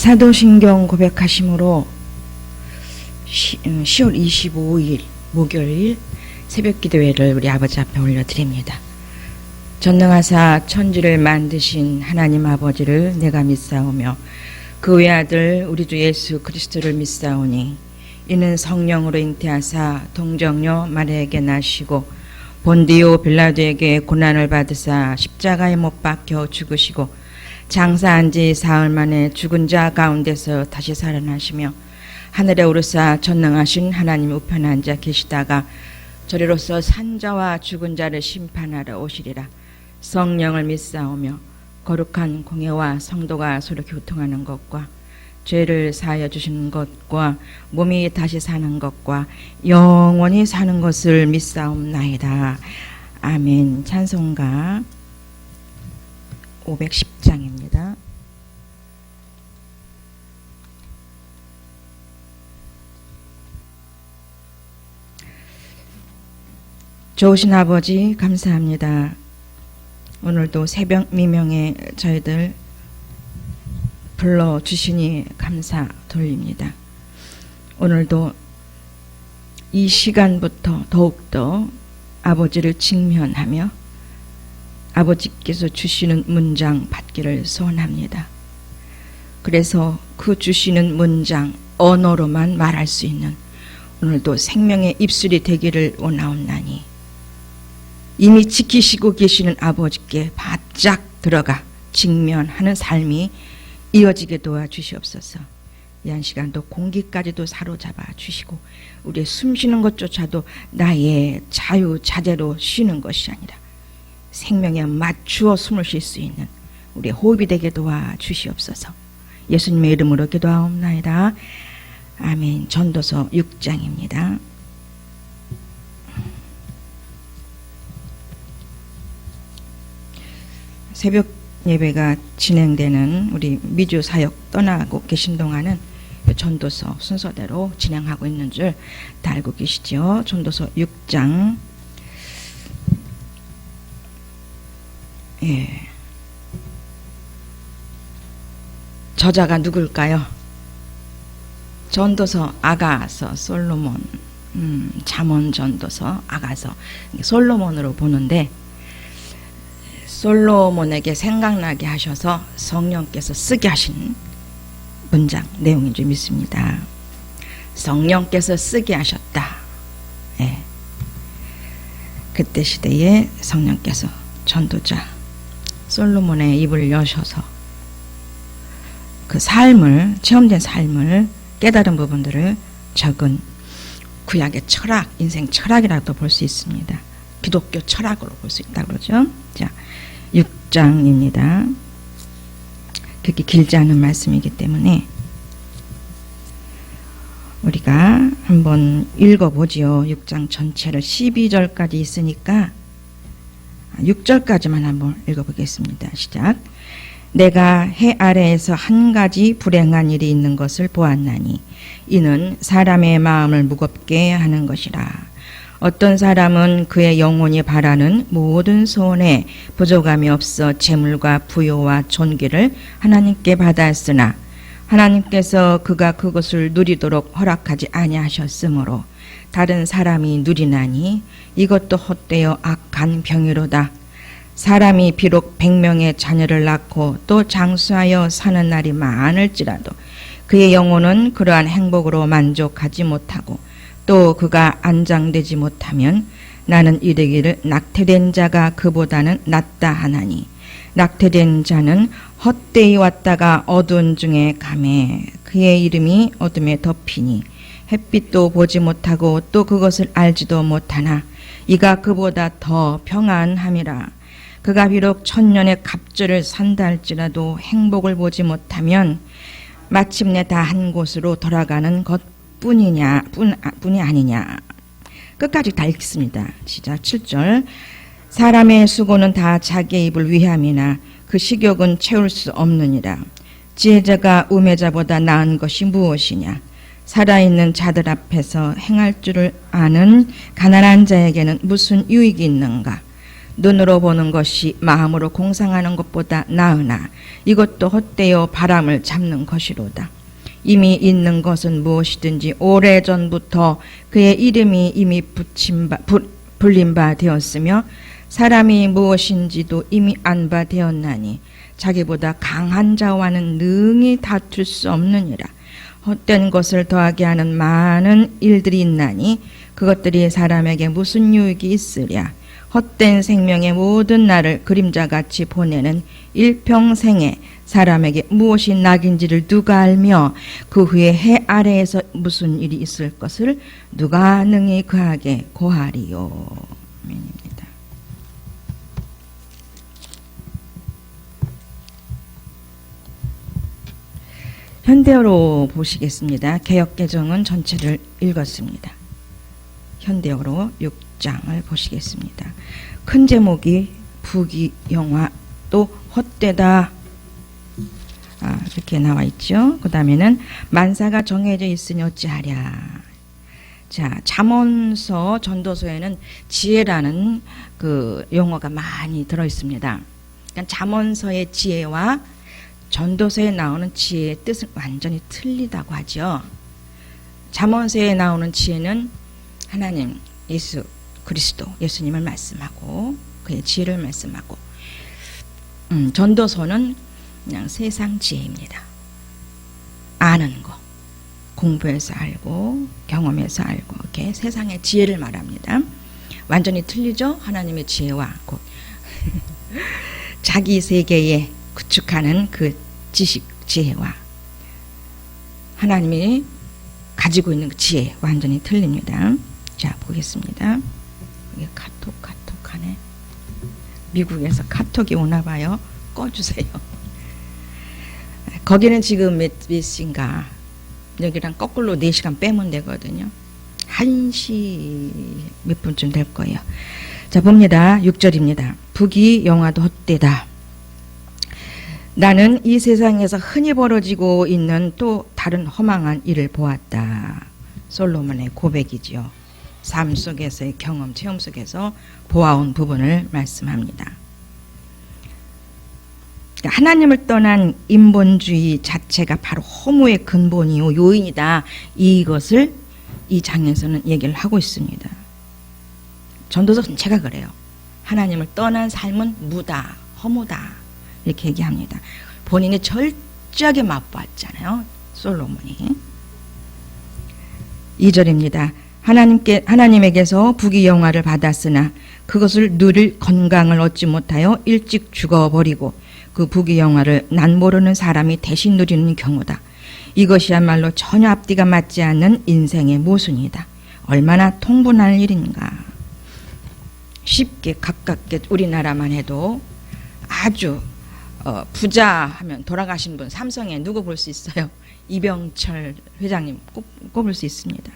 사도신경 고백하심으로 10월 25일 목요일 새벽기도회를 우리 아버지 앞에 올려드립니다. 전능하사 천지를 만드신 하나님 아버지를 내가 믿사오며 그 외아들 우리 주 예수 그리스도를 믿사오니 이는 성령으로 잉태하사 동정녀 마리아에게 나시고 본디오 빌라도에게 고난을 받으사 십자가에 못 박혀 죽으시고 장사한 지 사흘 만에 죽은 자 가운데서 다시 살아나시며 하늘에 오르사 전능하신 하나님 우편에 앉아 계시다가 저리로서 산자와 죽은 자를 심판하러 오시리라. 성령을 믿사오며 거룩한 공예와 성도가 서로 교통하는 것과 죄를 사하여 주시는 것과 몸이 다시 사는 것과 영원히 사는 것을 믿사옵나이다. 아멘. 찬송가 510장입니다. 좋으신 아버지 감사합니다. 오늘도 새벽 미명에 저희들 불러주시니 감사 돌립니다. 오늘도 이 시간부터 더욱더 아버지를 직면하며 아버지께서 주시는 문장 받기를 소원합니다. 그래서 그 주시는 문장 언어로만 말할 수 있는 오늘도 생명의 입술이 되기를 원하옵나니 이미 지키시고 계시는 아버지께 바짝 들어가 직면하는 삶이 이어지게 도와주시옵소서. 이 한 시간도 공기까지도 사로잡아 주시고 우리의 숨쉬는 것조차도 나의 자유자재로 쉬는 것이 아니라 생명에 맞추어 숨을 쉴 수 있는 우리의 호흡이 되게 도와주시옵소서. 예수님의 이름으로 기도하옵나이다. 아멘. 전도서 6장입니다. 새벽 예배가 진행되는 우리 미주 사역 떠나고 계신 동안은 전도서 순서대로 진행하고 있는 줄 다 알고 계시죠? 전도서 6장. 예. 저자가 누굴까요? 전도서 아가서 솔로몬, 잠언 전도서 아가서 솔로몬으로 보는데 솔로몬에게 생각나게 하셔서 성령께서 쓰게 하신 문장 내용인 줄 믿습니다. 성령께서 쓰게 하셨다. 예. 그때 시대에 성령께서 전도자 솔로몬의 입을 여셔서 그 삶을, 체험된 삶을, 깨달은 부분들을 적은 구약의 철학, 인생 철학이라도 볼 수 있습니다. 기독교 철학으로 볼 수 있다고 그러죠. 자, 6장입니다. 그렇게 길지 않은 말씀이기 때문에 우리가 한번 읽어보지요. 6장 전체를 12절까지 있으니까 6절까지만 한번 읽어보겠습니다. 시작. 내가 해 아래에서 한 가지 불행한 일이 있는 것을 보았나니 이는 사람의 마음을 무겁게 하는 것이라. 어떤 사람은 그의 영혼이 바라는 모든 소원에 부족함이 없어 재물과 부요와 존귀를 하나님께 받았으나 하나님께서 그가 그것을 누리도록 허락하지 아니하셨으므로 다른 사람이 누리나니 이것도 헛되어 악한 병이로다. 사람이 비록 100명의 자녀를 낳고 또 장수하여 사는 날이 많을지라도 그의 영혼은 그러한 행복으로 만족하지 못하고 또 그가 안장되지 못하면 나는 이르기를 낙태된 자가 그보다는 낫다 하나니 낙태된 자는 헛되이 왔다가 어두운 중에 가매 그의 이름이 어둠에 덮이니 햇빛도 보지 못하고 또 그것을 알지도 못하나 이가 그보다 더 평안함이라. 그가 비록 1000년의 갑절을 산다 할지라도 행복을 보지 못하면 마침내 다 한 곳으로 돌아가는 뿐이 아니냐. 끝까지 다 읽습니다. 시작 7절. 사람의 수고는 다 자기의 입을 위함이나 그 식욕은 채울 수 없느니라. 지혜자가 우매자보다 나은 것이 무엇이냐. 살아있는 자들 앞에서 행할 줄을 아는 가난한 자에게는 무슨 유익이 있는가. 눈으로 보는 것이 마음으로 공상하는 것보다 나으나 이것도 헛되어 바람을 잡는 것이로다. 이미 있는 것은 무엇이든지 오래전부터 그의 이름이 이미 불린 바 되었으며 사람이 무엇인지도 이미 안 바 되었나니 자기보다 강한 자와는 능히 다툴 수 없느니라. 헛된 것을 더하게 하는 많은 일들이 있나니 그것들이 사람에게 무슨 유익이 있으랴. 헛된 생명의 모든 날을 그림자같이 보내는 일평생에 사람에게 무엇이 낙인지를 누가 알며 그 후에 해 아래에서 무슨 일이 있을 것을 누가 능히 그에게 고하리요. 아멘입니다. 현대어로 보시겠습니다. 개역개정은 전체를 읽었습니다. 현대어로 6장을 보시겠습니다. 큰 제목이 부귀영화 또 헛되다 이렇게 나와 있죠. 그 다음에는 만사가 정해져 있으니 어찌하랴. 자, 잠언서 전도서에는 지혜라는 그 용어가 많이 들어 있습니다. 그러니까 잠언서의 지혜와 전도서에 나오는 지혜의 뜻은 완전히 틀리다고 하죠. 잠언서에 나오는 지혜는 하나님, 예수 그리스도, 예수님을 말씀하고 그의 지혜를 말씀하고, 전도서는 그냥 세상 지혜입니다. 아는 거, 공부해서 알고 경험해서 알고 이렇게 세상의 지혜를 말합니다. 완전히 틀리죠. 하나님의 지혜와 곧 자기 세계에 구축하는 그 지식, 지혜와 하나님이 가지고 있는 그 지혜 완전히 틀립니다. 자, 보겠습니다. 이게 카톡하네. 미국에서 카톡이 오나 봐요. 꺼주세요. 거기는 지금 몇 시인가? 여기랑 거꾸로 4시간 빼면 되거든요. 1시 몇 분쯤 될 거예요. 자, 봅니다. 6절입니다. 부귀영화도 헛되다. 나는 이 세상에서 흔히 벌어지고 있는 또 다른 허망한 일을 보았다. 솔로몬의 고백이지요. 삶 속에서의 경험, 체험 속에서 보아온 부분을 말씀합니다. 하나님을 떠난 인본주의 자체가 바로 허무의 근본이요 요인이다. 이것을 이 장에서는 얘기를 하고 있습니다. 전도서 전체가 그래요. 하나님을 떠난 삶은 무다, 허무다 이렇게 얘기합니다. 본인이 철저하게 맛보았잖아요. 솔로몬이. 2절입니다. 하나님에게서 부귀영화를 받았으나 그것을 누릴 건강을 얻지 못하여 일찍 죽어버리고 그 부귀영화를 난 모르는 사람이 대신 누리는 경우다. 이것이야말로 전혀 앞뒤가 맞지 않는 인생의 모순이다. 얼마나 통분할 일인가. 쉽게 가깝게 우리나라만 해도 아주 부자 하면 돌아가신 분 삼성에 누구 볼 수 있어요? 이병철 회장님 꼽을 수 있습니다.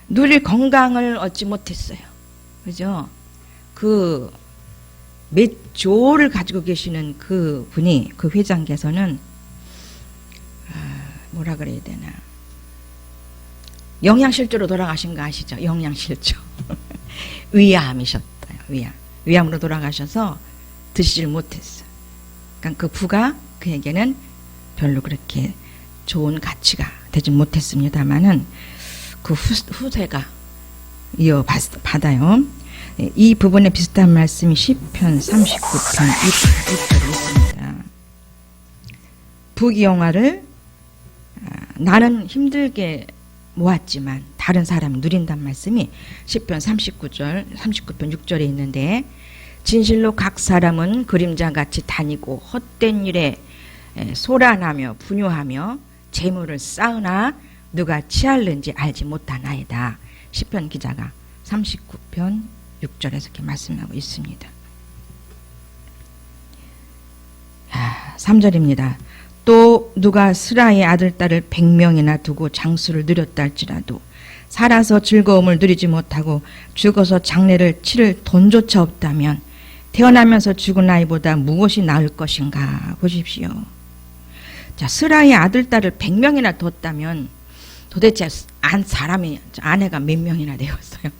누릴 건강을 얻지 못했어요. 그죠? 그 몇 조를 가지고 계시는 그 분이, 그 회장께서는 뭐라 그래야 되나, 영양실조로 돌아가신 거 아시죠? 영양실조. 위암이셨어요. 위암으로 돌아가셔서 드시질 못했어요. 그러니까 그 부가 그에게는 별로 그렇게 좋은 가치가 되지 못했습니다만은 그 후세가 이어받아요. 이 부분에 비슷한 말씀이 시편 39편 6절에 있습니다. 부귀영화를 나는 힘들게 모았지만 다른 사람이 누린다는 말씀이 시편 39편 6절에 있는데, 진실로 각 사람은 그림자같이 다니고 헛된 일에 소란하며 분유하며 재물을 쌓으나 누가 취할는지 알지 못하나이다. 시편 기자가 39편 6절에서 이렇게 말씀하고 있습니다. 3절입니다. 또 누가 스라의 아들 딸을 100명이나 두고 장수를 누렸다 할지라도 살아서 즐거움을 누리지 못하고 죽어서 장례를 치를 돈조차 없다면 태어나면서 죽은 아이보다 무엇이 나을 것인가 보십시오. 자, 스라의 아들 딸을 100명이나 뒀다면 도대체 사람이 아내가 몇 명이나 되었어요?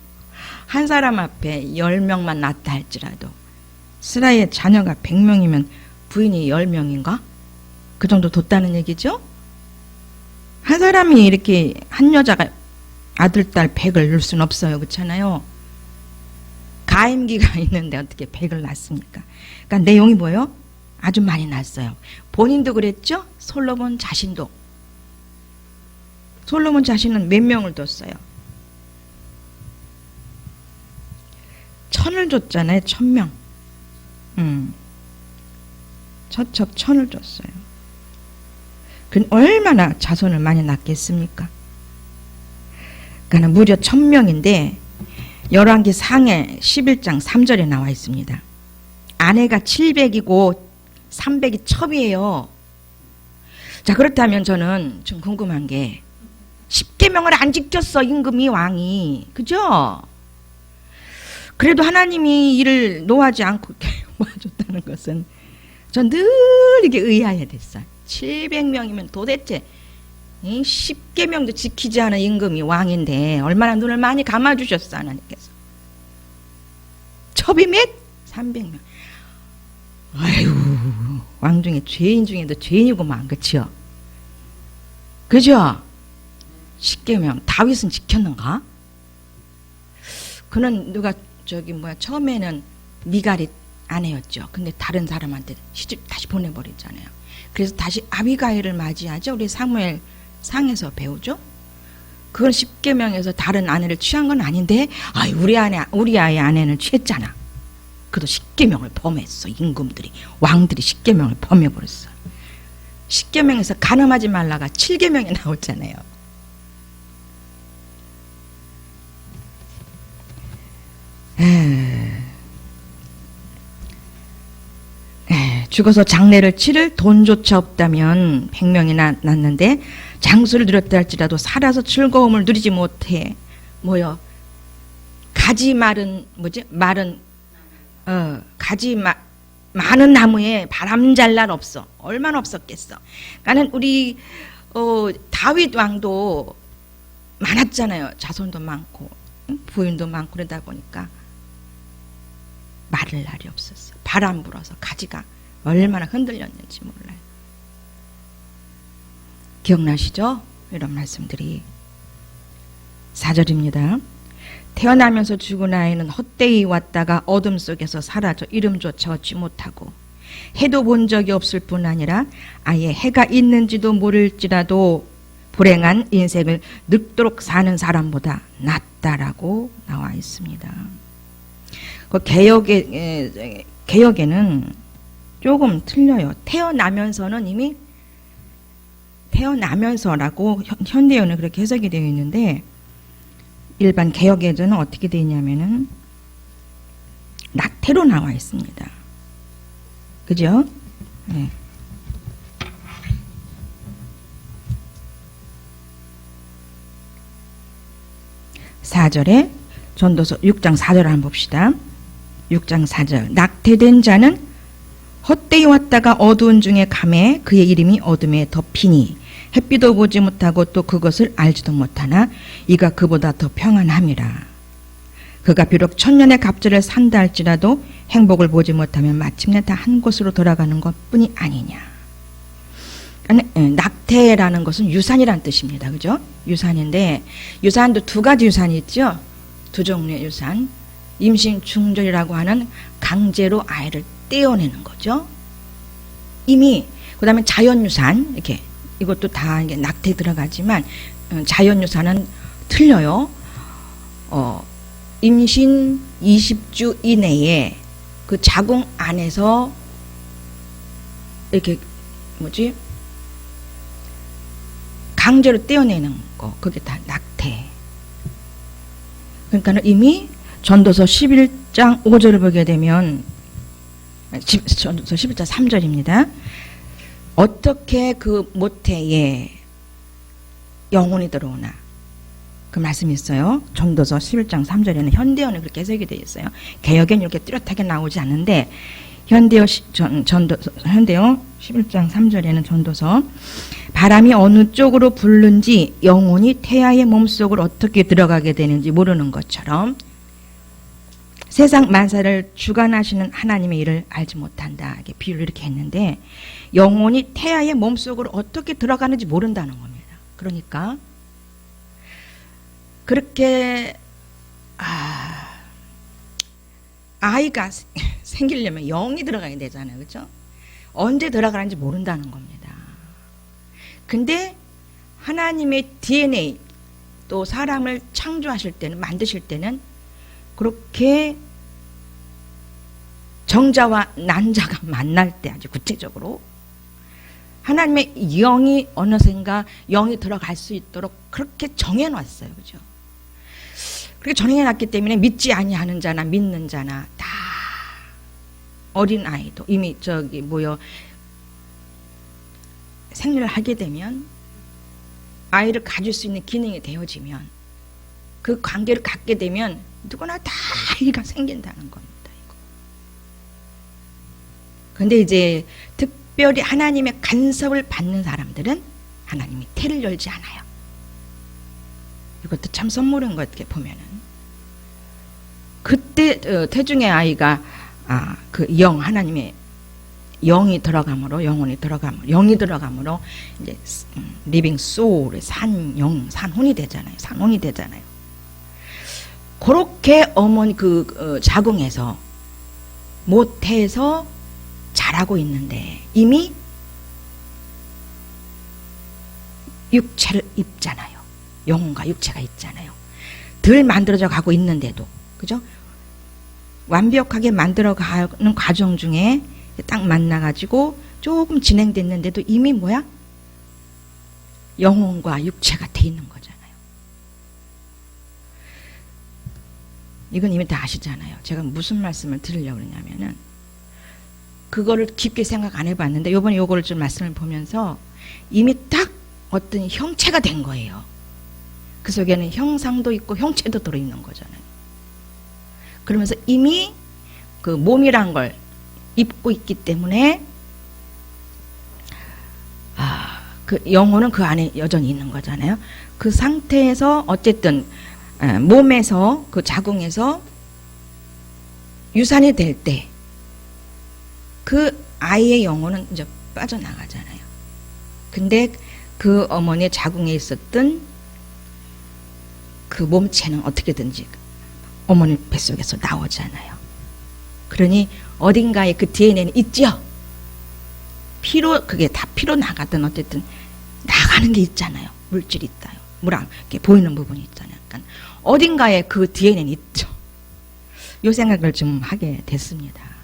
한 사람 앞에 10명만 낳다 할지라도 스라의 자녀가 100명이면 부인이 10명인가? 그 정도 뒀다는 얘기죠? 한 사람이 이렇게 한 여자가 아들, 딸 100을 낳을 수는 없어요. 그렇잖아요. 가임기가 있는데 어떻게 100을 낳습니까? 그러니까 내용이 뭐예요? 아주 많이 낳았어요. 본인도 그랬죠? 솔로몬 자신도. 솔로몬 자신은 몇 명을 뒀어요? 1000을 줬잖아요. 1000명. 처첩 1000을 줬어요. 그 얼마나 자손을 많이 낳겠습니까? 그러니까 무려 1000명인데 열왕기 상해 11장 3절에 나와 있습니다. 아내가 700이고 300이 첩이에요. 자, 그렇다면 저는 좀 궁금한 게 10계명을 안 지켰어, 임금이, 왕이. 그죠? 그래도 하나님이 이를 노하지 않고 모아줬다는 것은 전 늘 이게 의아해됐어요. 700명이면 도대체 10계명도 지키지 않은 임금이 왕인데 얼마나 눈을 많이 감아주셨어, 하나님께서. 첩이 몇? 300명. 아유, 왕 중에 죄인 중에도 죄인이구만. 그쵸? 그죠? 10계명 다윗은 지켰는가? 그는 누가 처음에는 미갈이 아내였죠. 근데 다른 사람한테 시집 다시 보내버렸잖아요. 그래서 다시 아비가일을 맞이하죠. 우리 사무엘 상에서 배우죠. 그건 10계명에서 다른 아내를 취한 건 아닌데, 우리 아이 아내는 취했잖아. 그도 10계명을 범했어. 임금들이, 왕들이 10계명을 범해버렸어. 10계명에서 간음하지 말라가 7계명에 나오잖아요. 죽어서 장례를 치를 돈조차 없다면 100명이나 낳는데 장수를 누렸다 할지라도 살아서 즐거움을 누리지 못해 가지 마른 많은 나무에 바람 잘 날 없어. 얼마나 없었겠어. 그러니까 우리 다윗 왕도 많았잖아요. 자손도 많고 부인도 많고 그러다 보니까 마를 날이 없었어. 바람 불어서 가지가 얼마나 흔들렸는지 몰라요. 기억나시죠? 이런 말씀들이. 4절입니다. 태어나면서 죽은 아이는 헛되이 왔다가 어둠 속에서 사라져 이름조차 얻지 못하고 해도 본 적이 없을 뿐 아니라 아예 해가 있는지도 모를지라도 불행한 인생을 늙도록 사는 사람보다 낫다라고 나와 있습니다. 그 개역에는 조금 틀려요. 태어나면서는 이미 태어나면서라고 현대어는 그렇게 해석이 되어 있는데 일반 개역에는 어떻게 되어 있냐면은 낙태로 나와 있습니다. 그죠? 네. (4절에) 전도서 6장 4절을 한번 봅시다. 6장 4절. 낙태된 자는 헛되이 왔다가 어두운 중에 감에 그의 이름이 어둠에 덮이니 햇빛도 보지 못하고 또 그것을 알지도 못하나 이가 그보다 더 평안함이라. 그가 비록 천년의 갑절을 산다 할지라도 행복을 보지 못하면 마침내 다 한 곳으로 돌아가는 것뿐이 아니냐. 낙태라는 것은 유산이란 뜻입니다. 그죠? 유산인데 유산도 두 가지 유산이 있죠. 두 종류의 유산. 임신 중절이라고 하는 강제로 아이를 떼어내는 거죠. 이미 그다음에 자연유산 이렇게 이것도 다 이게 낙태에 들어가지만 자연유산은 틀려요. 임신 20주 이내에 그 자궁 안에서 이렇게 강제로 떼어내는 거 그게 다 낙태. 그러니까 이미 전도서 11장 5절을 보게 되면 전도서 11장 3절입니다. 어떻게 그 모태에 영혼이 들어오나 그 말씀이 있어요. 전도서 11장 3절에는 현대어는 그렇게 해석이 되어 있어요. 개역에는 이렇게 뚜렷하게 나오지 않는데 현대어 11장 3절에는 전도서 바람이 어느 쪽으로 불는지 영혼이 태아의 몸속으로 어떻게 들어가게 되는지 모르는 것처럼 세상 만사를 주관하시는 하나님의 일을 알지 못한다. 이렇게 비유를 이렇게 했는데 영혼이 태아의 몸속으로 어떻게 들어가는지 모른다는 겁니다. 그러니까 그렇게 아이가 생기려면 영이 들어가야 되잖아요. 그렇죠? 언제 들어가는지 모른다는 겁니다. 근데 하나님의 DNA 또 사람을 창조하실 때는 만드실 때는 그렇게 정자와 난자가 만날 때 아주 구체적으로 하나님의 영이 어느샌가 영이 들어갈 수 있도록 그렇게 정해놨어요. 그죠? 그렇게 정해놨기 때문에 믿지 아니하는 자나 믿는 자나 다 어린 아이도 이미 생리를 하게 되면 아이를 가질 수 있는 기능이 되어지면 그 관계를 갖게 되면 누구나 다 아이가 생긴다는 겁니다. 그런데 이제 특별히 하나님의 간섭을 받는 사람들은 하나님이 태를 열지 않아요. 이것도 참 선물인 것 같게 보면은 그때 태중의 아이가 그 하나님의 영이 들어감으로 영혼이 들어감으로 영이 들어감으로 이제 리빙 소울의 산혼이 되잖아요. 그렇게 어머니 자궁에서 모태에서 자라고 있는데 이미 육체를 입잖아요. 영혼과 육체가 있잖아요. 덜 만들어져 가고 있는데도 그죠? 완벽하게 만들어 가는 과정 중에 딱 만나가지고 조금 진행됐는데도 이미 영혼과 육체가 돼 있는 거잖아요. 이건 이미 다 아시잖아요. 제가 무슨 말씀을 드리려고 그러냐면은 그거를 깊게 생각 안 해봤는데 이번에 요거를 좀 말씀을 보면서 이미 딱 어떤 형체가 된 거예요. 그 속에는 형상도 있고 형체도 들어있는 거잖아요. 그러면서 이미 그 몸이란 걸 입고 있기 때문에 그 영혼은 그 안에 여전히 있는 거잖아요. 그 상태에서 어쨌든 몸에서 그 자궁에서 유산이 될 때 그 아이의 영혼은 이제 빠져나가잖아요. 근데 그 어머니의 자궁에 있었던 그 몸체는 어떻게든지 어머니 뱃속에서 나오잖아요. 그러니 어딘가에 그 DNA는 있죠. 그게 다 피로 나가든 어쨌든 나가는 게 있잖아요. 물질이 있다요. 이렇게 보이는 부분이 있잖아요. 그러니까 어딘가에 그 DNA는 있죠. 이 생각을 좀 하게 됐습니다.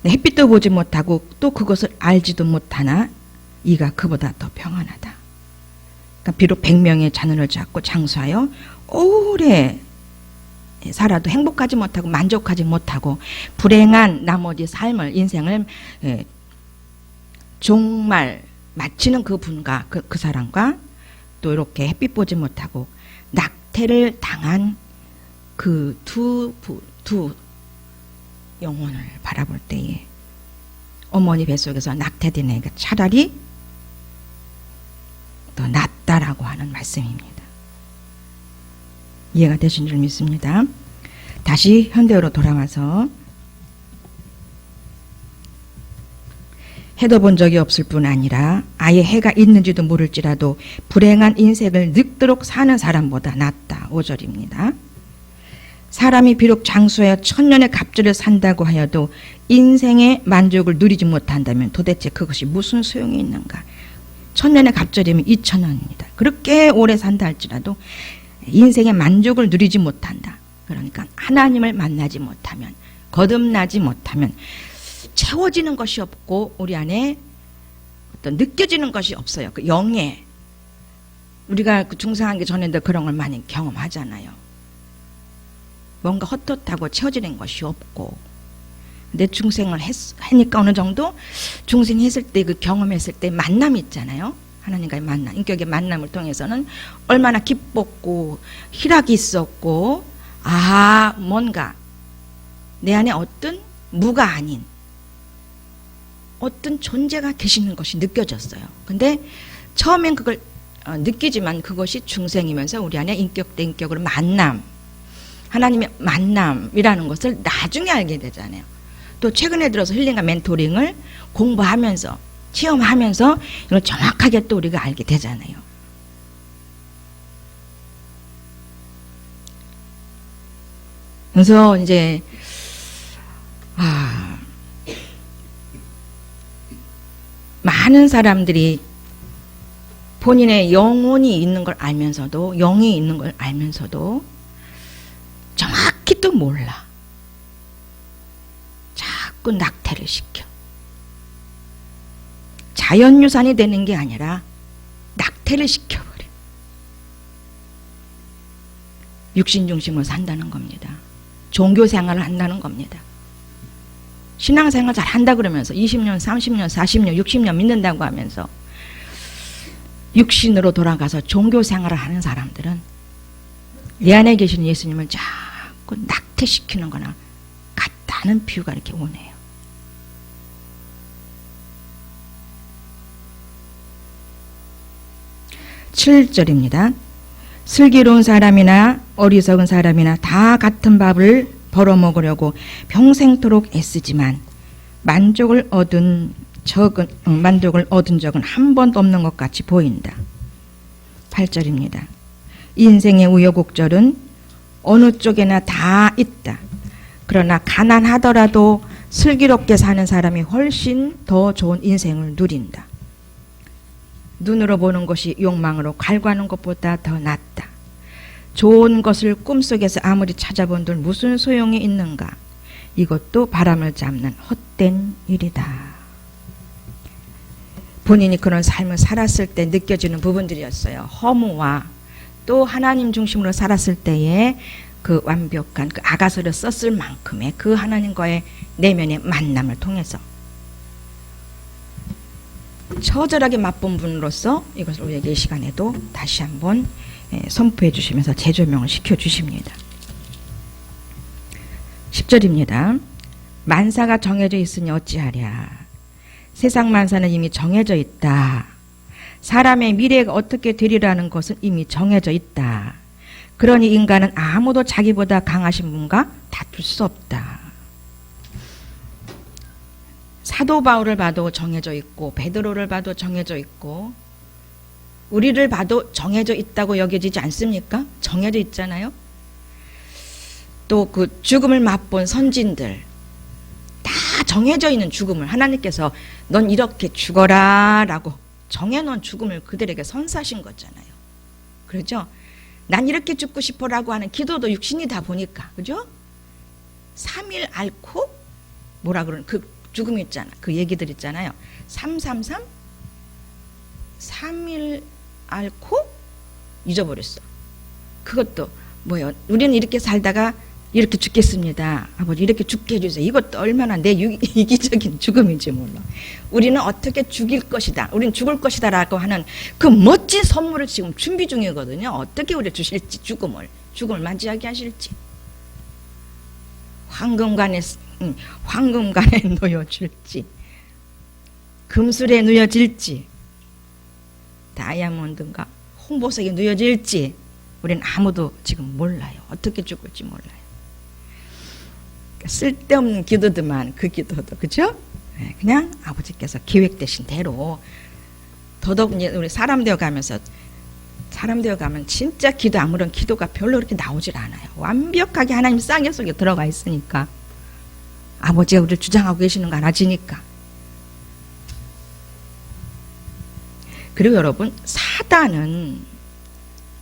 햇빛도 보지 못하고 또 그것을 알지도 못하나 이가 그보다 더 평안하다. 그러니까 비록 100명의 자녀를 낳고 장수하여 오래 살아도 행복하지 못하고 만족하지 못하고 불행한 나머지 인생을 종말 마치는 그 분과 그 사람과 또 이렇게 햇빛 보지 못하고 낙태를 당한 그 두 영혼을 바라볼 때에 어머니 뱃속에서 낙태된 애가 차라리 더 낫다라고 하는 말씀입니다. 이해가 되신 줄 믿습니다. 다시 현대어로 돌아와서 해도 본 적이 없을 뿐 아니라 아예 해가 있는지도 모를지라도 불행한 인생을 늙도록 사는 사람보다 낫다. 5절입니다. 사람이 비록 장수하여 1000년의 갑절을 산다고 하여도 인생의 만족을 누리지 못한다면 도대체 그것이 무슨 소용이 있는가? 1000년의 갑절이면 2000년입니다. 그렇게 오래 산다 할지라도 인생의 만족을 누리지 못한다. 그러니까 하나님을 만나지 못하면, 거듭나지 못하면 채워지는 것이 없고 우리 안에 어떤 느껴지는 것이 없어요. 그 영에 우리가 그 중생하기 전에도 그런 걸 많이 경험하잖아요. 뭔가 헛헛하고 채워지는 것이 없고. 근데 중생을 하니까 어느 정도 중생했을 때 그 경험했을 때 만남이 있잖아요. 하나님과의 만남, 인격의 만남을 통해서는 얼마나 기뻤고 희락이 있었고 뭔가 내 안에 어떤 무가 아닌 어떤 존재가 계시는 것이 느껴졌어요. 근데 처음엔 그걸 느끼지만 그것이 중생이면서 우리 안에 인격 대 인격으로 만남, 하나님의 만남이라는 것을 나중에 알게 되잖아요. 또 최근에 들어서 힐링과 멘토링을 공부하면서 체험하면서 이걸 정확하게 또 우리가 알게 되잖아요. 그래서 이제 많은 사람들이 본인의 영혼이 있는 걸 알면서도, 영이 있는 걸 알면서도 정확히 또 몰라. 자꾸 낙태를 시켜. 자연유산이 되는 게 아니라 낙태를 시켜버려. 육신 중심으로 산다는 겁니다. 종교 생활을 한다는 겁니다. 신앙생활 잘 한다 그러면서 20년, 30년, 40년, 60년 믿는다고 하면서 육신으로 돌아가서 종교 생활을 하는 사람들은 내 안에 계신 예수님을 자꾸 낙태시키는 거나 같다는 비유가 이렇게 오네요. 7절입니다. 슬기로운 사람이나 어리석은 사람이나 다 같은 밥을 벌어먹으려고 평생토록 애쓰지만 만족을 얻은 적은 한 번도 없는 것 같이 보인다. 8절입니다. 인생의 우여곡절은 어느 쪽에나 다 있다. 그러나 가난하더라도 슬기롭게 사는 사람이 훨씬 더 좋은 인생을 누린다. 눈으로 보는 것이 욕망으로 갈구하는 것보다 더 낫다. 좋은 것을 꿈속에서 아무리 찾아본들 무슨 소용이 있는가. 이것도 바람을 잡는 헛된 일이다. 본인이 그런 삶을 살았을 때 느껴지는 부분들이었어요. 허무와 또 하나님 중심으로 살았을 때의 그 완벽한 그 아가서를 썼을 만큼의 그 하나님과의 내면의 만남을 통해서 처절하게 맛본 분으로서 이것을 우리에게 이 시간에도 다시 한번 선포해 주시면서 재조명을 시켜 주십니다. 10절입니다. 만사가 정해져 있으니 어찌하랴. 세상 만사는 이미 정해져 있다. 사람의 미래가 어떻게 되리라는 것은 이미 정해져 있다. 그러니 인간은 아무도 자기보다 강하신 분과 다툴 수 없다. 사도 바울을 봐도 정해져 있고 베드로를 봐도 정해져 있고 우리를 봐도 정해져 있다고 여겨지지 않습니까? 정해져 있잖아요. 또 그 죽음을 맛본 선진들 다 정해져 있는 죽음을 하나님께서 넌 이렇게 죽어라 라고 정해놓은 죽음을 그들에게 선사하신 거잖아요. 그렇죠? 난 이렇게 죽고 싶어라고 하는 기도도 육신이다 보니까 그죠? 3일 앓고 뭐라 그러는 그 죽음 있잖아. 그 얘기들 있잖아요. 333 3일 앓고 잊어버렸어. 그것도 뭐예요? 우리는 이렇게 살다가 이렇게 죽겠습니다. 아버지 이렇게 죽게 해주세요. 이것도 얼마나 내 이기적인 죽음인지 몰라. 우리는 어떻게 죽일 것이다. 우리는 죽을 것이다 라고 하는 그 멋진 선물을 지금 준비 중이거든요. 어떻게 우리 주실지 죽음을 맞이하게 하실지. 황금관에 놓여줄지 금술에 놓여질지 다이아몬드인가 홍보석에 놓여질지 우리는 아무도 지금 몰라요. 어떻게 죽을지 몰라요. 쓸데없는 기도들만 그 기도도 그죠? 그냥 아버지께서 계획되신 대로 더더욱 이제 우리 사람 되어 가면 진짜 기도 아무런 기도가 별로 그렇게 나오질 않아요. 완벽하게 하나님 쌍계 속에 들어가 있으니까 아버지가 우리를 주장하고 계시는 거 알아지니까. 그리고 여러분 사단은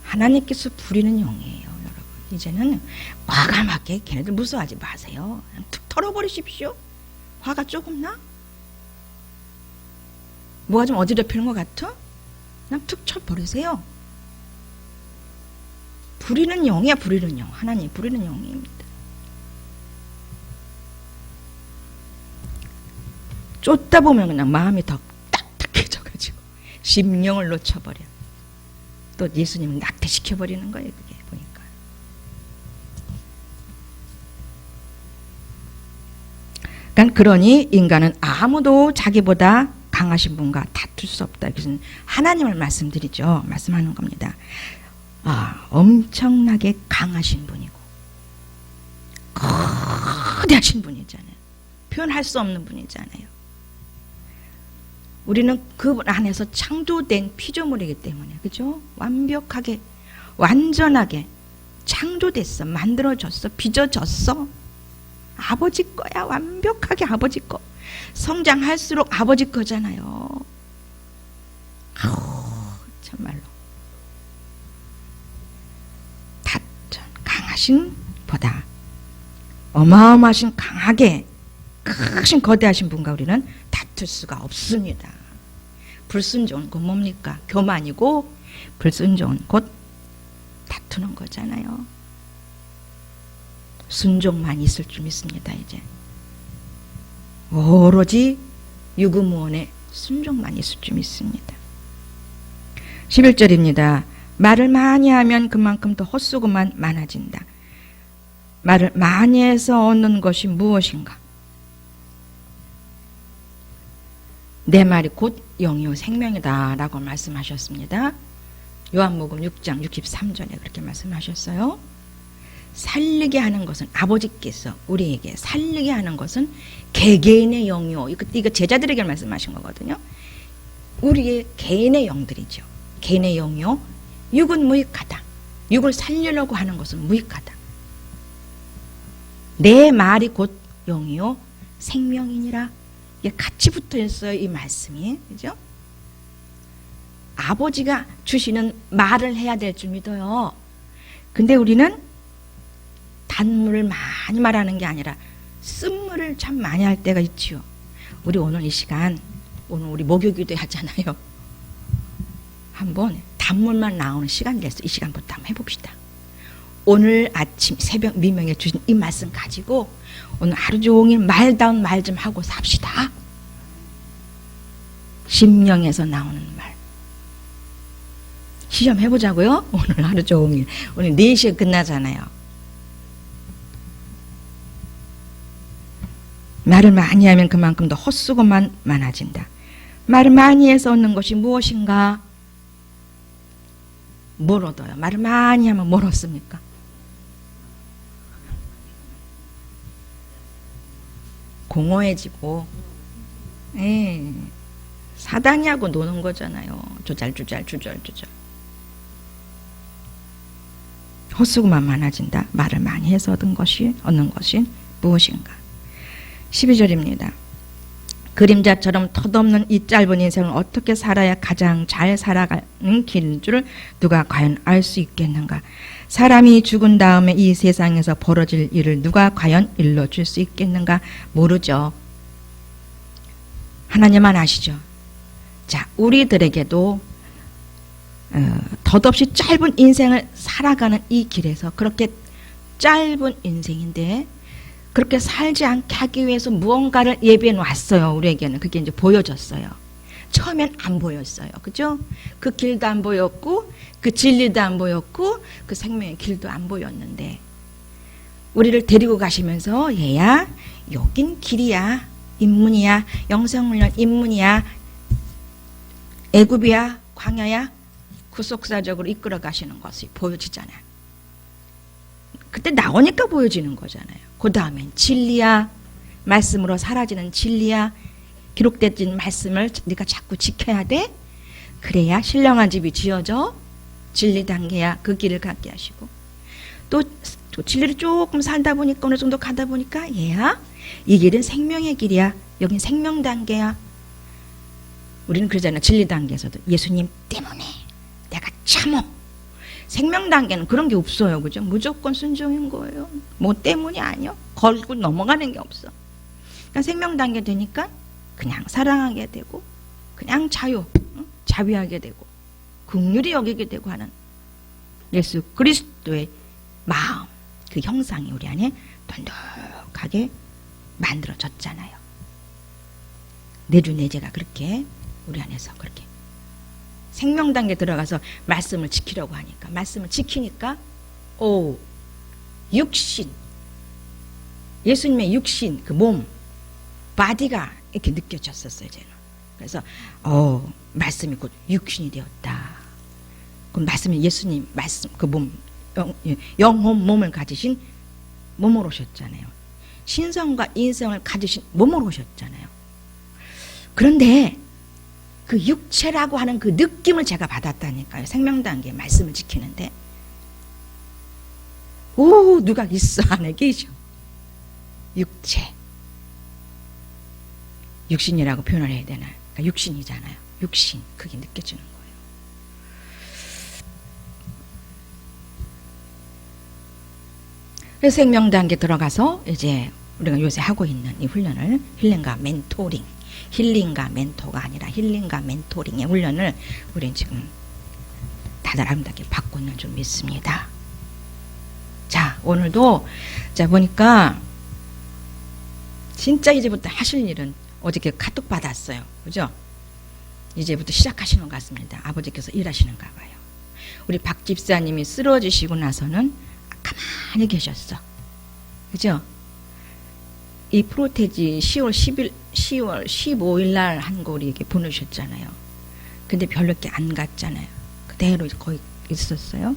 하나님께서 부리는 영이에요. 여러분 이제는 과감하게 걔네들 무서워하지 마세요. 그냥 툭 털어버리십시오. 화가 조금 나? 뭐가 좀 어지럽히는 것 같아? 그냥 툭 쳐버리세요. 부리는 영이야. 부리는 영. 하나님 부리는 영입니다. 쫓다 보면 그냥 마음이 더 딱딱해져가지고 심령을 놓쳐버려. 또 예수님을 낙태시켜버리는 거예요. 그게 보니까. 그러니 인간은 아무도 자기보다 강하신 분과 다툴 수 없다. 그것은 하나님을 말씀드리죠. 말씀하는 겁니다. 엄청나게 강하신 분이고 거대하신 분이잖아요. 표현할 수 없는 분이잖아요. 우리는 그분 안에서 창조된 피조물이기 때문에, 그죠? 완벽하게, 완전하게 창조됐어. 만들어졌어. 빚어졌어. 아버지 거야. 완벽하게 아버지 거. 성장할수록 아버지 거잖아요. 참말로. 강하신 보다 어마어마하신 강하게 크신 거대하신 분과 우리는 다툴 수가 없습니다. 불순종은 곧 뭡니까? 교만이고 불순종은 곧 다투는 거잖아요. 순종만 있을 줄 믿습니다. 이제 오로지 유구무원의 순종만 있을 줄 믿습니다. 11절입니다. 말을 많이 하면 그만큼 더 헛수고만 많아진다. 말을 많이 해서 얻는 것이 무엇인가? 내 말이 곧 영이요 생명이다 라고 말씀하셨습니다. 요한복음 6장 63절에 그렇게 말씀하셨어요. 살리게 하는 것은, 아버지께서 우리에게 살리게 하는 것은 개개인의 영이요. 이거 제자들에게 말씀하신 거거든요. 우리의 개인의 영들이죠. 개인의 영이요. 육은 무익하다. 육을 살리려고 하는 것은 무익하다. 내 말이 곧 영이요 생명이니라. 이게 같이 붙어 있어요. 이 말씀이. 그죠? 아버지가 주시는 말을 해야 될 줄 믿어요. 근데 우리는 단물을 많이 말하는 게 아니라 쓴물을 참 많이 할 때가 있지요. 우리 오늘 이 시간, 오늘 우리 목요기도 하잖아요. 한번 단물만 나오는 시간 내서 이 시간부터 한번 해봅시다. 오늘 아침 새벽 미명에 주신 이 말씀 가지고 오늘 하루 종일 말다운 말 좀 하고 삽시다. 심령에서 나오는 말 시험 해보자고요. 오늘 하루 종일. 오늘 4시에 끝나잖아요. 말을 많이 하면 그만큼 더 헛수고만 많아진다. 말을 많이 해서 얻는 것이 무엇인가? 뭘 얻어요? 말을 많이 하면 뭘 얻습니까? 공허해지고, 사단이 하고 노는 거잖아요. 조잘조잘. 헛수고만 많아진다. 말을 많이 해서 얻는 것이 무엇인가? 12절입니다. 그림자처럼 덧없는 이 짧은 인생을 어떻게 살아야 가장 잘 살아가는 길인 줄 누가 과연 알 수 있겠는가? 사람이 죽은 다음에 이 세상에서 벌어질 일을 누가 과연 일러줄 수 있겠는가? 모르죠. 하나님만 아시죠. 자, 우리들에게도 덧없이 짧은 인생을 살아가는 이 길에서, 그렇게 짧은 인생인데 그렇게 살지 않게 하기 위해서 무언가를 예비해 놨어요. 우리에게는 그게 이제 보여졌어요. 처음엔 안 보였어요. 그죠? 그 길도 안 보였고 그 진리도 안 보였고 그 생명의 길도 안 보였는데 우리를 데리고 가시면서 얘야 여긴 길이야, 인문이야, 영성훈련 인문이야, 애굽이야, 광야야, 구속사적으로 이끌어 가시는 것이 보여지잖아요. 그때 나오니까 보여지는 거잖아요. 그 다음엔 진리야, 말씀으로 사라지는 진리야, 기록된 말씀을 네가 자꾸 지켜야 돼. 그래야 신령한 집이 지어져. 진리 단계야 그 길을 갖게 하시고, 또 진리를 조금 살다 보니까 어느 정도 가다 보니까 얘야 이 길은 생명의 길이야, 여긴 생명 단계야. 우리는 그러잖아요. 진리 단계에서도 예수님 때문에 내가 참어. 생명 단계는 그런 게 없어요. 그죠? 무조건 순종인 거예요. 뭐 때문이 아니요. 걸고 넘어가는 게 없어. 그러니까 생명 단계 되니까 그냥 사랑하게 되고, 그냥 자비하게 되고, 긍휼히 여기게 되고 하는 예수 그리스도의 마음, 그 형상이 우리 안에 돈독하게 만들어졌잖아요. 내주 내제가 그렇게 우리 안에서 그렇게 생명 단계 들어가서 말씀을 지키려고 하니까, 말씀을 지키니까 육신, 예수님의 육신, 그 몸, 바디가 이렇게 느껴졌었어요. 저는 그래서 말씀이 곧 육신이 되었다. 그 말씀이 예수님 말씀 그 몸 영혼 몸을 가지신 몸으로 오셨잖아요. 신성과 인성을 가지신 몸으로 오셨잖아요. 그런데 그 육체라고 하는 그 느낌을 제가 받았다니까요. 생명단계 말씀을 지키는데 누가 있어 안에 계셔. 육체 육신이라고 표현을 해야 되나? 그러니까 육신이잖아요. 육신 그게 느껴지는 거예요. 그래서 생명단계 들어가서 이제 우리가 요새 하고 있는 이 훈련을 힐링과 멘토링, 힐링과 멘토가 아니라 힐링과 멘토링의 훈련을 우리는 지금 다들 아름답게 받고 있는 줄 믿습니다. 자, 오늘도 자 보니까 진짜 이제부터 하실 일은 어저께 카톡 받았어요. 그죠? 이제부터 시작하시는 것 같습니다. 아버지께서 일하시는가 봐요. 우리 박 집사님이 쓰러지시고 나서는 가만히 계셨어. 그죠? 이 프로테지 10월 15일 날 한 거 우리에게 보내주셨잖아요. 근데 별로 이렇게 안 갔잖아요. 그대로 거의 있었어요.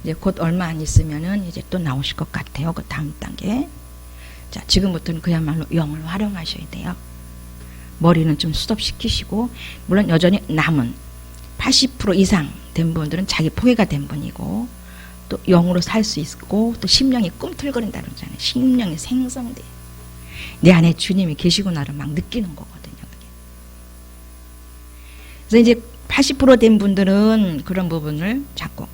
이제 곧 얼마 안 있으면은 이제 또 나오실 것 같아요. 그 다음 단계. 자, 지금부터는 그야말로 영을 활용하셔야 돼요. 머리는 좀 스톱시키시고, 물론 여전히 남은 80% 이상 된 분들은 자기 포기가 된 분이고, 또 영으로 살 수 있고, 또 심령이 꿈틀거린다 그러잖아요. 심령이 생성돼. 내 안에 주님이 계시고 나를 막 느끼는 거거든요. 그게. 그래서 이제 80% 된 분들은 그런 부분을 자꾸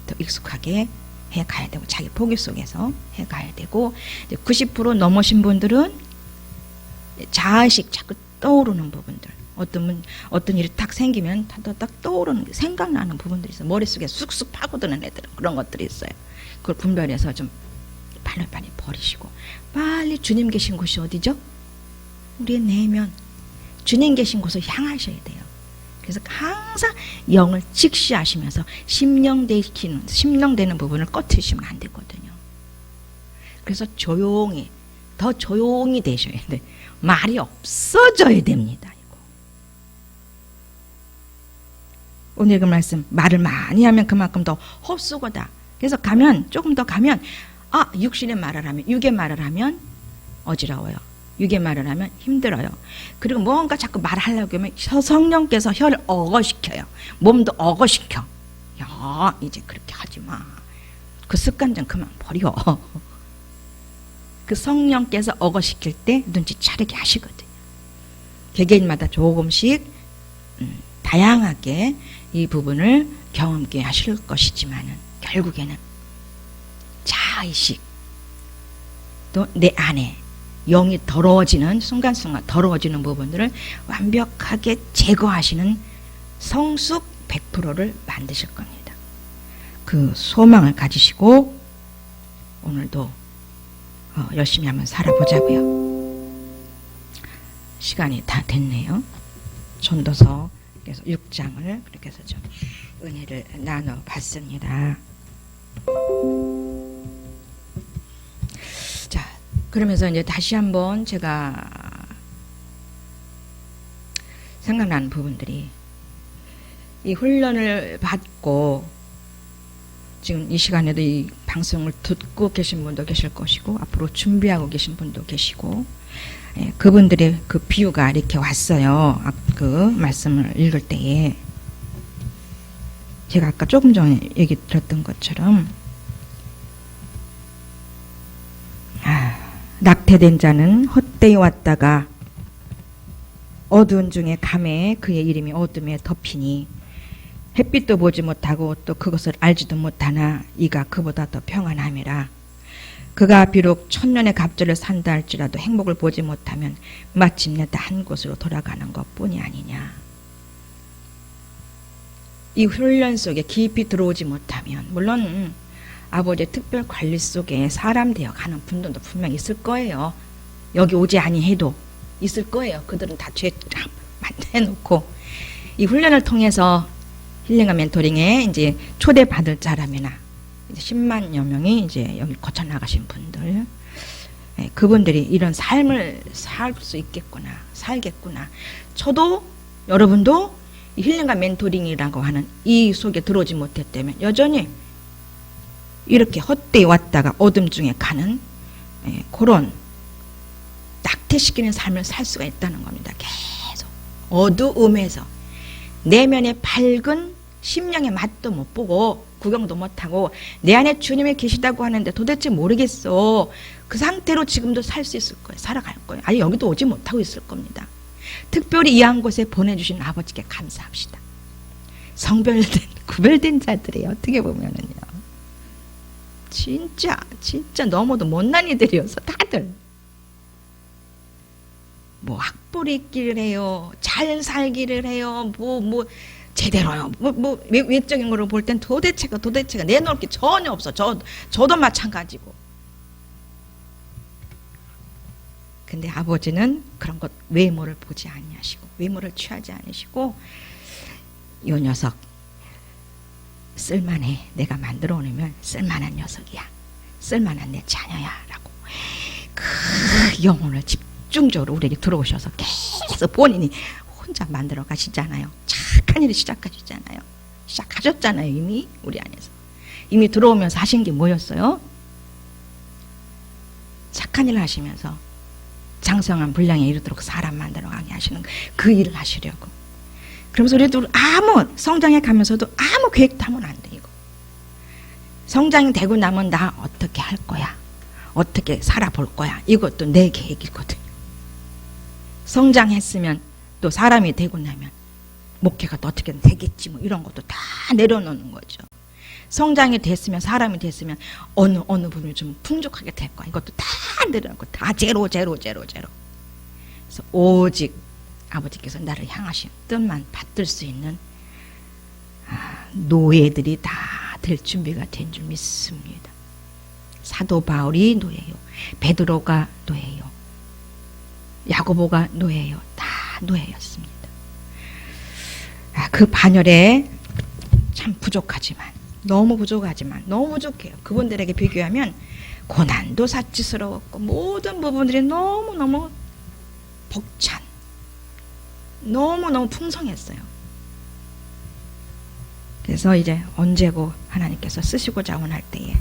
더 익숙하게 해 가야 되고, 자기 포기 속에서 해 가야 되고, 이제 90% 넘으신 분들은 자의식 자꾸 떠오르는 부분들, 어떤 일이 딱 생기면 딱 떠오르는 생각나는 부분들이 있어요. 머릿속에 쑥쑥 파고드는 애들은 그런 것들이 있어요. 그걸 분별해서 좀 빨리 버리시고, 빨리 주님 계신 곳이 어디죠? 우리의 내면 주님 계신 곳을 향하셔야 돼요. 그래서 항상 영을 직시하시면서 심령되는 부분을 꺼트리시면 안 되거든요. 그래서 더 조용히 되셔야 돼. 말이 없어져야 됩니다. 이거. 오늘 그 말씀, 말을 많이 하면 그만큼 더 헛수고다. 그래서 조금 더 가면, 육신의 말을 하면, 육의 말을 하면 어지러워요. 육의 말을 하면 힘들어요. 그리고 뭔가 자꾸 말하려고 하면 성령께서 혀를 억어시켜요. 몸도 억어시켜. 야, 이제 그렇게 하지 마. 그 습관 좀 그만 버려. 그 성령께서 억어시킬 때 눈치 차리게 하시거든요. 개개인마다 조금씩 다양하게 이 부분을 경험케 하실 것이지만은 결국에는 자의식 또 내 안에 영이 더러워지는 순간순간 더러워지는 부분들을 완벽하게 제거하시는 성숙 100%를 만드실 겁니다. 그 소망을 가지시고 오늘도 열심히 한번 살아보자고요. 시간이 다 됐네요. 전도서에서 6장을 그렇게 해서 좀 은혜를 나눠봤습니다. 자, 그러면서 이제 다시 한번 제가 생각나는 부분들이, 이 훈련을 받고 지금 이 시간에도 이 방송을 듣고 계신 분도 계실 것이고 앞으로 준비하고 계신 분도 계시고, 그분들의 그 비유가 이렇게 왔어요. 그 말씀을 읽을 때에 제가 아까 조금 전에 얘기 들었던 것처럼, 낙태된 자는 헛되이 왔다가 어두운 중에 감에 그의 이름이 어둠에 덮이니 햇빛도 보지 못하고 또 그것을 알지도 못하나 이가 그보다 더 평안함이라. 그가 비록 천년의 갑절을 산다 할지라도 행복을 보지 못하면 마침내 다 한 곳으로 돌아가는 것뿐이 아니냐. 이 훈련 속에 깊이 들어오지 못하면, 물론 아버지의 특별 관리 속에 사람 되어 가는 분들도 분명히 있을 거예요. 여기 오지 아니해도 있을 거예요. 그들은 다 죄 해놓고 이 훈련을 통해서 힐링과 멘토링에 이제 초대받을 자라면아 10만여 명이 이제 여기 거쳐 나가신 분들, 그분들이 이런 삶을 살 수 있겠구나, 살겠구나. 저도 여러분도 이 힐링과 멘토링이라고 하는 이 속에 들어오지 못했다면 여전히 이렇게 헛되이 왔다가 어둠 중에 가는 그런 낙태시키는 삶을 살 수가 있다는 겁니다. 계속 어두움에서 내면의 밝은 심령의 맛도 못 보고 구경도 못하고 내 안에 주님이 계시다고 하는데 도대체 모르겠어. 그 상태로 지금도 살 수 있을 거예요. 살아갈 거예요. 아니 여기도 오지 못하고 있을 겁니다. 특별히 이 한 곳에 보내주신 아버지께 감사합시다. 성별된 구별된 자들이 어떻게 보면은요 진짜 너무도 못난 이들이어서 다들 뭐 학벌 있기를 해요, 잘 살기를 해요, 뭐 제대로요, 뭐 외적인 거로 볼 땐 도대체가 내놓을 게 전혀 없어. 저도 마찬가지고. 근데 아버지는 그런 것 외모를 보지 아니하시고 외모를 취하지 않으시고 이 녀석 쓸만해, 내가 만들어 놓으면 쓸만한 녀석이야, 쓸만한 내 자녀야 라고 그 영혼을 집중적으로 우리에게 들어오셔서 계속 본인이 혼자 만들어 가시잖아요. 착한 일을 시작하셨잖아요. 이미 우리 안에서 이미 들어오면서 하신 게 뭐였어요? 착한 일을 하시면서 장성한 분량에 이르도록 사람 만들어 가게 하시는 그 일을 하시려고. 그러면서 우리도 아무 성장해 가면서도 아무 계획도 하면 안 돼. 이거 성장이 되고 나면 나 어떻게 할 거야, 어떻게 살아볼 거야, 이것도 내 계획이거든요. 성장했으면 또 사람이 되고 나면 목회가 또 어떻게 되겠지 뭐 이런 것도 다 내려놓는 거죠. 성장이 됐으면 사람이 됐으면 어느 부분이 좀 풍족하게 될 거야, 이것도 다 내려놓고 다 제로. 그래서 오직 아버지께서 나를 향하신 뜻만 받들 수 있는 노예들이 다 될 준비가 된 줄 믿습니다. 사도 바울이 노예요, 베드로가 노예요, 야고보가 노예요. 다 노예였습니다. 그 반열에 참 부족하지만 너무 부족해요. 그분들에게 비교하면 고난도 사치스러웠고 모든 부분들이 너무너무 벅찬, 너무너무 풍성했어요. 그래서 이제 언제고 하나님께서 쓰시고자 원할 때에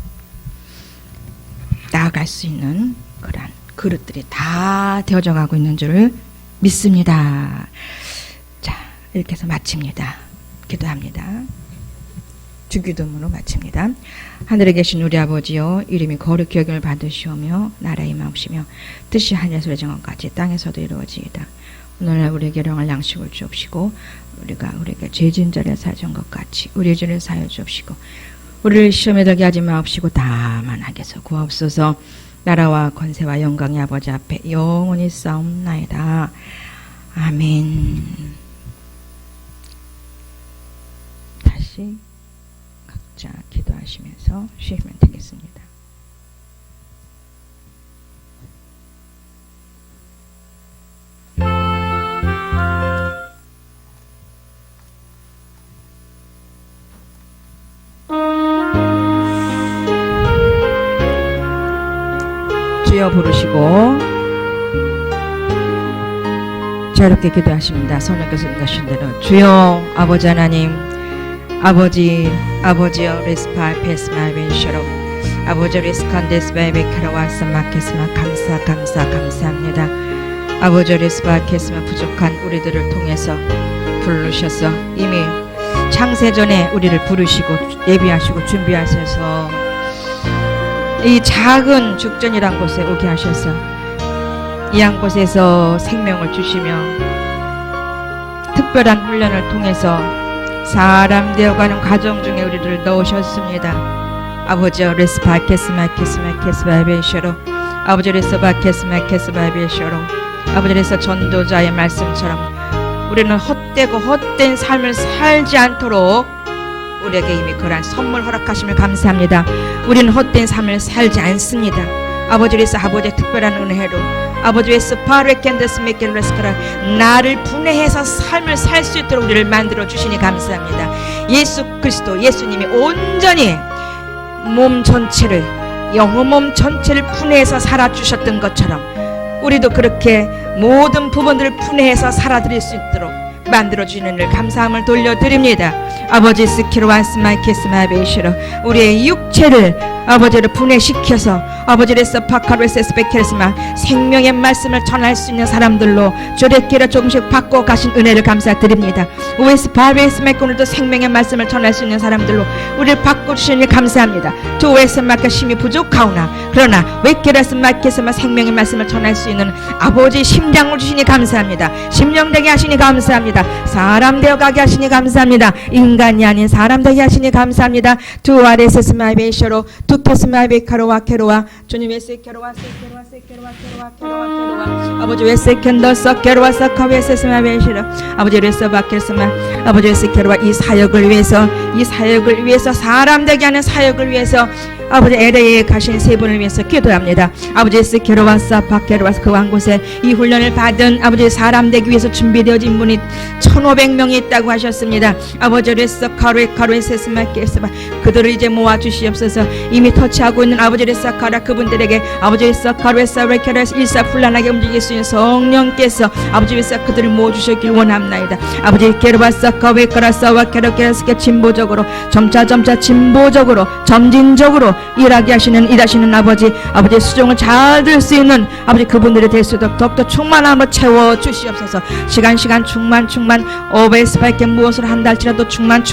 나아갈 수 있는 그런 그릇들이 다 되어져 가고 있는 줄을 믿습니다. 자, 이렇게 해서 마칩니다. 기도합니다. 주기도문으로 마칩니다. 하늘에 계신 우리 아버지여, 이름이 거룩히 여김을 받으시오며 나라의 임하옵시며 뜻이 하늘에서 이루어진 것 같이 땅에서도 이루어지이다. 오늘날 우리에게 일용할 양식을 주옵시고 우리에게 죄진 자를 사준 것 같이 우리 죄를 사하여 주옵시고 우리를 시험에 들게 하지 마옵시고 다만 악에서 구하옵소서. 나라와 권세와 영광이 아버지 앞에 영원히 싸움나이다. 아멘. 다시 각자 기도하시면서 쉬시면 되겠습니다. 주여 부르시고 자유롭게 기도하십니다. 성령께서 인도하신 대로 주여 아버지 하나님, 아버지여 레스파 페스마 벤셔로 아버지 레스칸데스 베베카라와 사마케스마 감사합니다. 아버지 레스파 케스마 부족한 우리들을 통해서 부르셔서 이미 창세전에 우리를 부르시고 예비하시고 준비하셔서 이 작은 죽전이란 곳에 오게 하셔서 이 한 곳에서 생명을 주시며 특별한 훈련을 통해서 사람 되어가는 과정 중에 우리를 넣으셨습니다. 아버지 레스바케스마케스마케스바베쇼로 아버지 레스바케스마케스바베쇼로 아버지 레스 전도자의 말씀처럼 우리는 헛되고 헛된 삶을 살지 않도록 우리에게 이미 그러한 선물 허락하심을 감사합니다. 우리는 헛된 삶을 살지 않습니다. 아버지께서 아버지의 특별한 은혜로 아버지께서 파르켄데스메켈레스카라 나를 분해해서 삶을 살 수 있도록 우리를 만들어 주시니 감사합니다. 예수 그리스도 예수님이 온전히 몸 전체를 영혼 몸 전체를 분해해서 살아주셨던 것처럼 우리도 그렇게 모든 부분들을 분해해서 살아드릴 수 있도록 만들어주시는 일 감사함을 돌려드립니다. 아버지 스키로와스마이케스마베이시로 우리의 육체를 아버지를 분해시켜서 아버지를 파카르세스베케르스마 생명의 말씀을 전할 수 있는 사람들로 조례끼를 조금씩 바꿔 가신 은혜를 감사드립니다. 오에스 바베스마이크 오늘도 생명의 말씀을 전할 수 있는 사람들로 우리를 바꿔주시니 감사합니다. 두오에스 마카 힘이 부족하오나 그러나 웨케라스 마케스마 생명의 말씀을 전할 수 있는 아버지 심장을 주시니 감사합니다. 심령 되게 하시니 감사합니다. 사람 되어가게 하시니 감사합니다. 인간이 아닌 사람 되게 하시니 감사합니다. 두아레스마베이시로 두케스마베카로와 케로와 주님 웨세케로와 아버지 웨세켄더 서케로와 서카웨세스마베이시로 아버지 웨서바케스마 아버지 웨세케로와 이 사역을 위해서 사람 되게 하는 사역을 위해서 아버지 LA에 가신 세 분을 위해서 기도합니다. 아버지 스케로와 사파케로와 그 한 곳에 이 훈련을 받은 아버지 사람 되기 위해서 준비되어진 분이 1,500명이 있다고 하셨습니다. 아버지 레서 카루에 세스마케스마 그들을 이제 모아 주시옵소서. 이미 터치하고 있는 아버지 레서 카라 그분들에게 아버지 레서 카루에 사레케라 일사불란하게 움직일 수 있는 성령께서 아버지 레서 그들을 모아 주시길 원합나이다. 아버지 케르바사 카웨카라사와 케르케라스케 진보적으로 점차 진보적으로 점진적으로 일하게 일하시는 아버지 수종을 잘 들 수 있는 아버지 그분들이 될 수 있도록 더욱더 충만함으로 채워 주시옵소서. 시간 충만 오베스파이께 무엇을 한다 할지라도 충만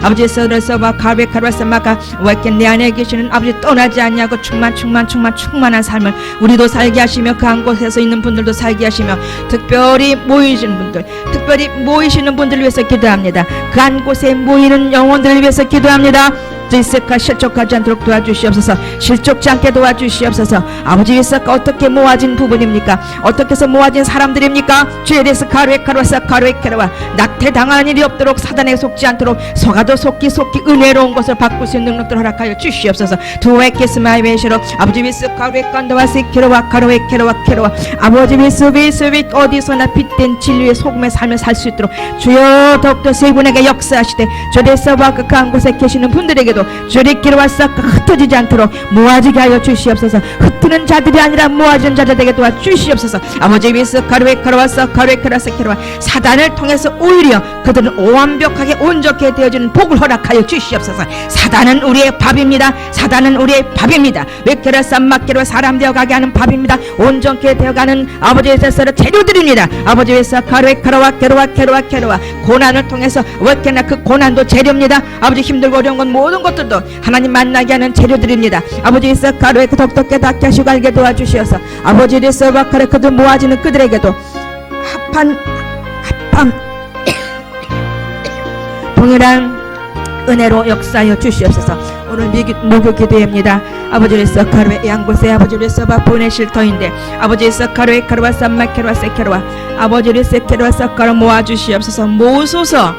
아버지 서르서바 카베카르사마가 왜게 내 안에 계시는 아버지 떠나지 않냐고 충만한 삶을 우리도 살게 하시며 그 한 곳에서 있는 분들도 살게 하시며 특별히 모이시는 분들을 위해서 기도합니다. 그 한 곳에 모이는 영혼들을 위해서 기도합니다. 지스가 실족하지 않도록 도와주시옵소서. 실족지 않게 도와주시옵소서. 아버지 위에서가 어떻게 모아진 부분입니까? 어떻게 해서 모아진 사람들입니까? 주에 대해서 카루에카루와 낙태당하는 일이 없도록 사단에 속지 않도록 속아도 속기 은혜로운 것을 바꿀 수 있는 능력들 허락하여 주시옵소서. 두웨케스마이베시로 아버지 위에서 카루에칸도와 세키로와 카루에케로와 아버지 위에서 어디서나 빛된 진리의 소금의 삶을 살 수 있도록 주여 더욱더 세 분에게 역사하시되 주에서와 그 한 곳에 계시는 분들에게 주리끼리 와서 흩어지지 않도록 모아지게 하여 주시옵소서. 흩트는 자들이 아니라 모아지는 자들에게 도와주시옵소서. 아버지 위에서 카루에카라와서 카루에카라세케로와 사단을 통해서 오히려 그들은 완벽하게 온전케 되어지는 복을 허락하여 주시옵소서. 사단은 우리의 밥입니다. 웨케라삼마케로와 사람 되어가게 하는 밥입니다. 온전케 되어가는 아버지의 재료들입니다. 아버지 위에서 카루에카라와 케로와 고난을 통해서 웨케나 그 고난도 재료입니다. 아버지 힘들고 어려운 건 모든 것들도 하나님 만나게 하는 재료들입니다. 아버지 위에서 가루에 더욱더 깨닫게 하시고 알게 도와주시어서 아버지 위에서 바카레 그들 모아지는 그들에게도 합한 동일한 은혜로 역사하여 주시옵소서. 오늘 목요 기도입니다. 아버지 위에서 가루에 양곳에 아버지 위에서 보내실 터인데 아버지 위에서 가루에 카루와 삼마케로와 세케로와 아버지 위에서 케로와 사카로 모아주시옵소서. 모으소서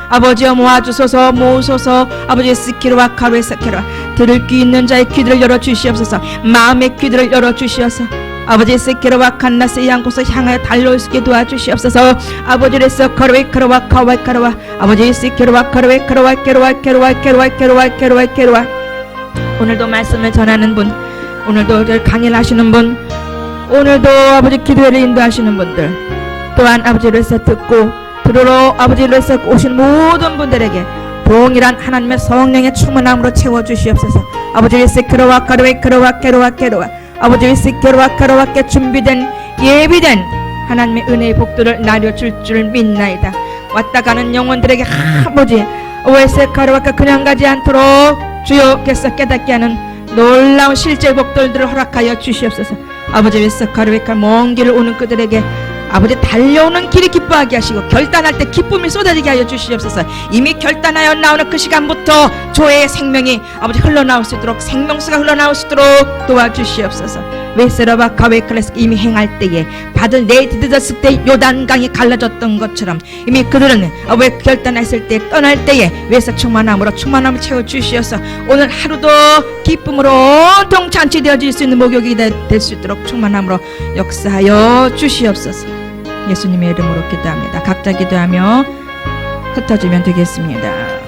아버지여 모으소서 아버지 스키로와 카루에 세케로와 들을 귀 있는 자의 귀들을 열어주시옵소서. 마음의 귀들을 열어주시옵소서. 아버지 스키로와 칸나스 양곳을 향하여 달려올 수 있게 도와주시옵소서. 아버지 레서 카루에카로와 카와이카로와 아버지 스키로와 카루에카로와 케로와 오늘도 말씀을 전하는 분, 오늘도 강의를 하시는 분, 오늘도 아버지 기도회를 인도하시는 분들, 또한 아버지 레서 듣고 들으러 아버지 레서 오신 모든 분들에게 동일한 하나님의 성령의 충만함으로 채워주시옵소서. 아버지 레서 케로와 아버지 위에서 케로와케 준비된 예비된 하나님의 은혜의 복들을 나려줄 줄 믿나이다. 왔다 가는 영혼들에게 아버지 오에스 카르와카 그냥 가지 않도록 주여께서 깨닫게 하는 놀라운 실제 복들을 허락하여 주시옵소서. 아버지 위에서 카르와카 먼 길을 오는 그들에게 아버지 달려오는 길이 기뻐하게 하시고 결단할 때 기쁨이 쏟아지게 하여 주시옵소서. 이미 결단하여 나오는 그 시간부터 조의 생명이 아버지 흘러나올 수 있도록 생명수가 흘러나올 수 있도록 도와주시옵소서. 웨세라바 카웨클레스 이미 행할 때에 받은 네이트드었을 때 요단강이 갈라졌던 것처럼 이미 그들은 왜 결단했을 때 떠날 때에 웨서 충만함을 채워주시어서 오늘 하루도 기쁨으로 온통 잔치되어질 수 있는 목욕이 될 수 있도록 충만함으로 역사하여 주시옵소서. 예수님의 이름으로 기도합니다. 각자 기도하며 흩어지면 되겠습니다.